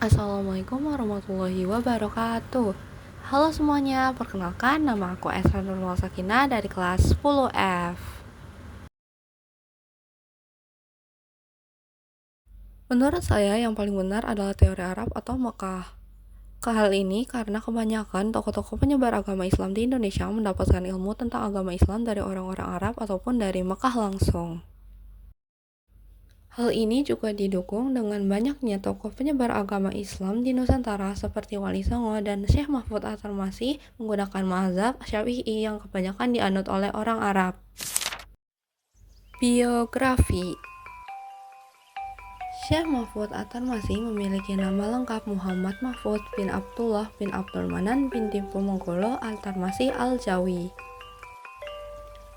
Assalamualaikum warahmatullahi wabarakatuh. Halo semuanya, perkenalkan nama aku Esra Nurul Sakinah dari kelas 10F. Menurut saya yang paling benar adalah teori Arab atau Mekah. Hal ini karena kebanyakan tokoh-tokoh penyebar agama Islam di Indonesia mendapatkan ilmu tentang agama Islam dari orang-orang Arab ataupun dari Mekah langsung. Hal ini juga didukung dengan banyaknya tokoh penyebar agama Islam di Nusantara seperti Wali Songo dan Syekh Mahfud At-Tarmasih menggunakan mazhab Syafi'i yang kebanyakan dianut oleh orang Arab. Biografi Syekh Mahfud At-Tarmasih memiliki nama lengkap Muhammad Mahfud bin Abdullah bin Abdul Manan bin Diponegoro At-Tarmasih Al-Jawi.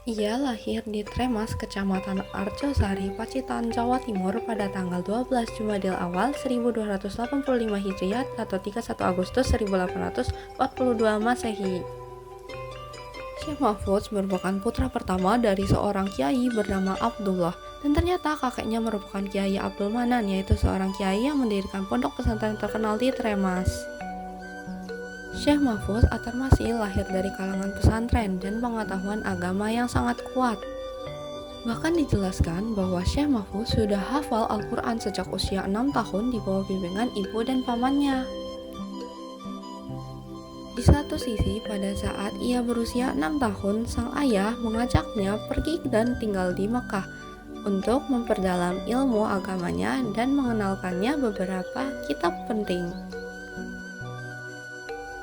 Ia lahir di Tremas, Kecamatan Arjosari, Pacitan, Jawa Timur pada tanggal 12 Jumadil Awal 1285 Hijriah atau 31 Agustus 1842 Masehi. Syekh Mahfud merupakan putra pertama dari seorang kiai bernama Abdullah, dan ternyata kakeknya merupakan Kiai Abdul Manan, yaitu seorang kiai yang mendirikan pondok pesantren terkenal di Tremas. Syekh Mahfud At-Tarmasih lahir dari kalangan pesantren dan pengetahuan agama yang sangat kuat. Bahkan dijelaskan bahwa Syekh Mahfud sudah hafal Al-Quran sejak usia 6 tahun di bawah bimbingan ibu dan pamannya. Di satu sisi, pada saat ia berusia 6 tahun, sang ayah mengajaknya pergi dan tinggal di Mekah untuk memperdalam ilmu agamanya dan mengenalkannya beberapa kitab penting.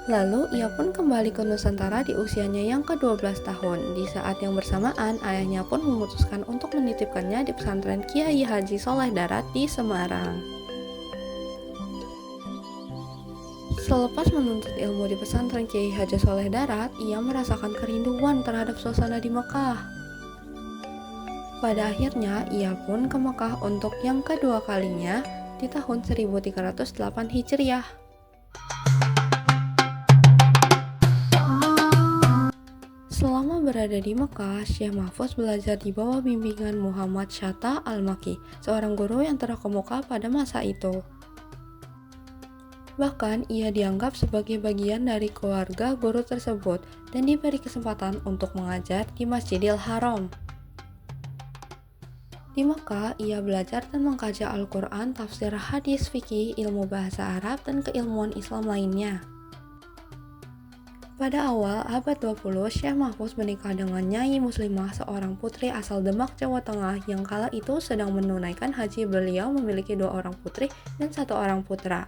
Lalu ia pun kembali ke Nusantara di usianya yang ke-12 tahun. Di saat yang bersamaan, ayahnya pun memutuskan untuk menitipkannya di pesantren Kiai Haji Soleh Darat di Semarang. Selepas menuntut ilmu di pesantren Kiai Haji Soleh Darat, ia merasakan kerinduan terhadap suasana di Mekah. Pada akhirnya, ia pun ke Mekah untuk yang kedua kalinya di tahun 1308 Hijriah. Selama berada di Mekah, Syekh Mahfud belajar di bawah bimbingan Muhammad Syatta Al-Makki, seorang guru yang terkemuka pada masa itu. Bahkan, ia dianggap sebagai bagian dari keluarga guru tersebut dan diberi kesempatan untuk mengajar di Masjidil Haram. Di Mekah, ia belajar dan mengkaji Al-Quran, tafsir hadis fikih, ilmu bahasa Arab, dan keilmuan Islam lainnya. Pada awal abad 20, Syekh Mahfud menikah dengan Nyai Muslimah, seorang putri asal Demak, Jawa Tengah yang kala itu sedang menunaikan haji. Beliau memiliki 2 orang putri dan 1 orang putra.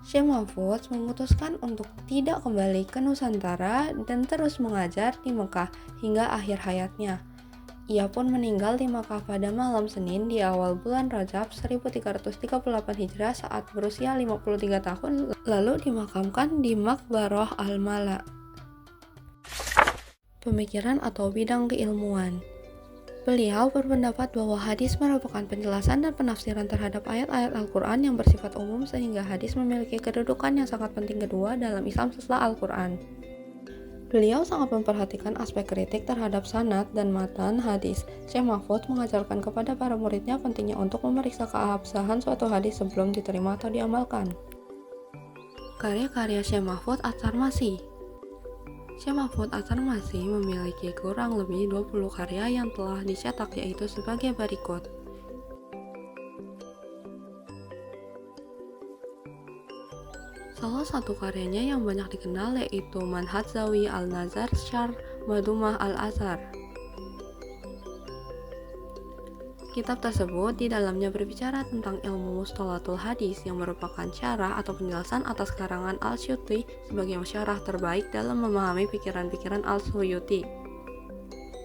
Syekh Mahfud memutuskan untuk tidak kembali ke Nusantara dan terus mengajar di Mekah hingga akhir hayatnya. Ia pun meninggal di Makkah pada malam Senin di awal bulan Rajab 1338 Hijriah saat berusia 53 tahun, lalu dimakamkan di Maqbarah Al-Mala. Pemikiran atau bidang keilmuan. Beliau berpendapat bahwa hadis merupakan penjelasan dan penafsiran terhadap ayat-ayat Al-Quran yang bersifat umum, sehingga hadis memiliki kedudukan yang sangat penting kedua dalam Islam setelah Al-Quran. Beliau sangat memperhatikan aspek kritik terhadap sanad dan matan hadis. Syekh Mahfud mengajarkan kepada para muridnya pentingnya untuk memeriksa keabsahan suatu hadis sebelum diterima atau diamalkan. Karya-karya Syekh Mahfud At-Tarmasih. Syekh Mahfud At-Tarmasih memiliki kurang lebih 20 karya yang telah dicetak, yaitu sebagai berikut. Salah satu karyanya yang banyak dikenal yaitu Manhaj Zawi Al-Nazar Syarh Madumah Al-Azhar. Kitab tersebut di dalamnya berbicara tentang ilmu mustalatul hadis yang merupakan syarah atau penjelasan atas karangan Al-Suyuti sebagai syarah terbaik dalam memahami pikiran-pikiran Al-Suyuti.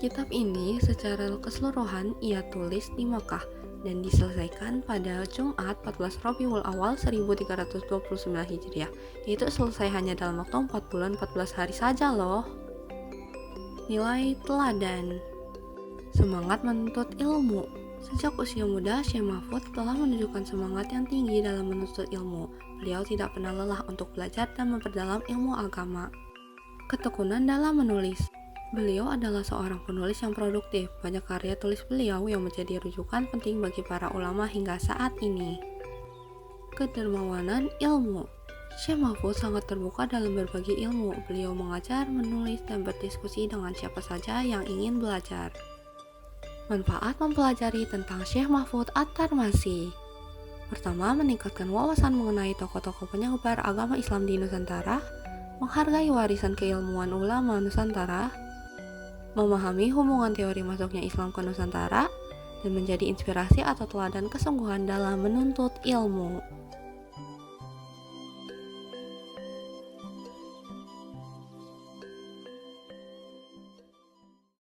Kitab ini secara keseluruhan ia tulis di Mekah dan diselesaikan pada Jumat 14 Rabiul Awal 1329 Hijriah, yaitu selesai hanya dalam waktu 4 bulan 14 hari saja loh. Nilai teladan. Semangat menuntut ilmu. Sejak usia muda, Syekh Mahfud telah menunjukkan semangat yang tinggi dalam menuntut ilmu. Beliau tidak pernah lelah untuk belajar dan memperdalam ilmu agama. Ketekunan dalam menulis. Beliau adalah seorang penulis yang produktif. Banyak karya tulis beliau yang menjadi rujukan penting bagi para ulama hingga saat ini. kedermawanan ilmu. Syekh Mahfud sangat terbuka dalam berbagi ilmu. Beliau mengajar, menulis, dan berdiskusi dengan siapa saja yang ingin belajar. Manfaat mempelajari tentang Syekh Mahfud At-Tarmasi. Pertama, meningkatkan wawasan mengenai tokoh-tokoh penyebar agama Islam di Nusantara, menghargai warisan keilmuan ulama Nusantara, memahami hubungan teori masuknya Islam ke Nusantara, dan menjadi inspirasi atau teladan kesungguhan dalam menuntut ilmu.